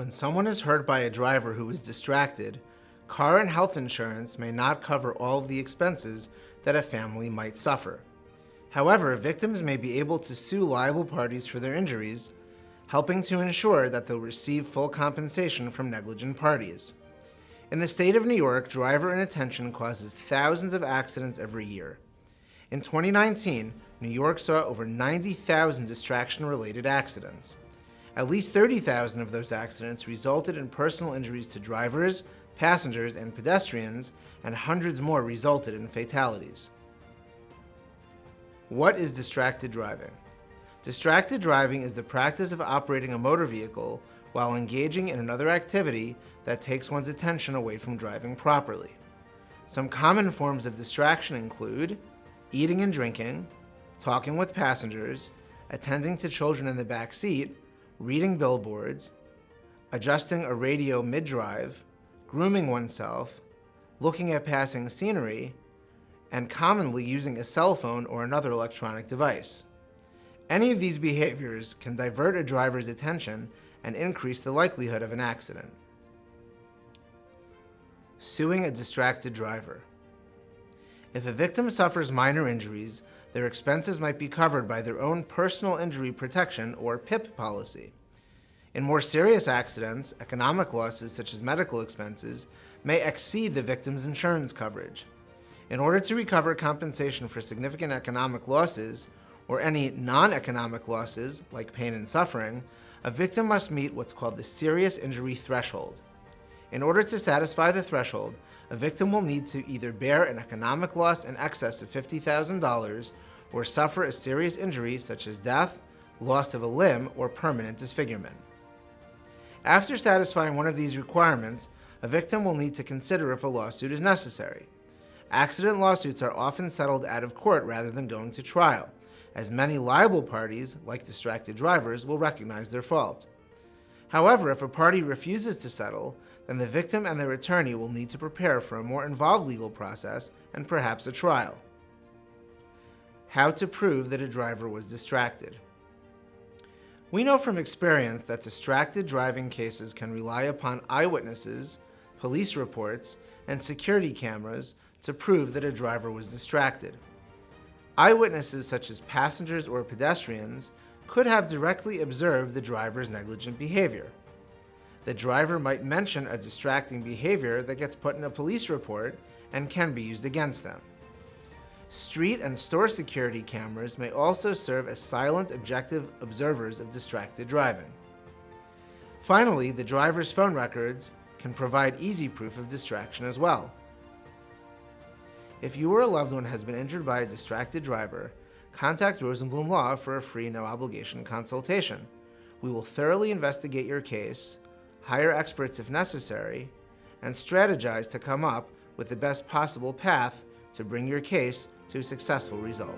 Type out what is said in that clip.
When someone is hurt by a driver who is distracted, car and health insurance may not cover all of the expenses that a family might suffer. However, victims may be able to sue liable parties for their injuries, helping to ensure that they'll receive full compensation from negligent parties. In the state of New York, driver inattention causes thousands of accidents every year. In 2019, New York saw over 90,000 distraction-related accidents. At least 30,000 of those accidents resulted in personal injuries to drivers, passengers, and pedestrians, and hundreds more resulted in fatalities. What is distracted driving? Distracted driving is the practice of operating a motor vehicle while engaging in another activity that takes one's attention away from driving properly. Some common forms of distraction include eating and drinking, talking with passengers, attending to children in the back seat, reading billboards, adjusting a radio mid-drive, grooming oneself, looking at passing scenery, and commonly using a cell phone or another electronic device. Any of these behaviors can divert a driver's attention and increase the likelihood of an accident. Suing a distracted driver. If a victim suffers minor injuries, their expenses might be covered by their own personal injury protection or PIP policy. In more serious accidents, economic losses such as medical expenses may exceed the victim's insurance coverage. In order to recover compensation for significant economic losses, or any non-economic losses like pain and suffering, a victim must meet what's called the serious injury threshold. In order to satisfy the threshold, a victim will need to either bear an economic loss in excess of $50,000 or suffer a serious injury such as death, loss of a limb, or permanent disfigurement. After satisfying one of these requirements, a victim will need to consider if a lawsuit is necessary. Accident lawsuits are often settled out of court rather than going to trial, as many liable parties, like distracted drivers, will recognize their fault. However, if a party refuses to settle, then the victim and their attorney will need to prepare for a more involved legal process and perhaps a trial. How to prove that a driver was distracted. We know from experience that distracted driving cases can rely upon eyewitnesses, police reports, and security cameras to prove that a driver was distracted. Eyewitnesses such as passengers or pedestrians could have directly observed the driver's negligent behavior. The driver might mention a distracting behavior that gets put in a police report and can be used against them. Street and store security cameras may also serve as silent, objective observers of distracted driving. Finally, the driver's phone records can provide easy proof of distraction as well. If you or a loved one has been injured by a distracted driver, contact Rosenblum Law for a free, no-obligation consultation. We will thoroughly investigate your case, hire experts if necessary, and strategize to come up with the best possible path to bring your case to a successful result.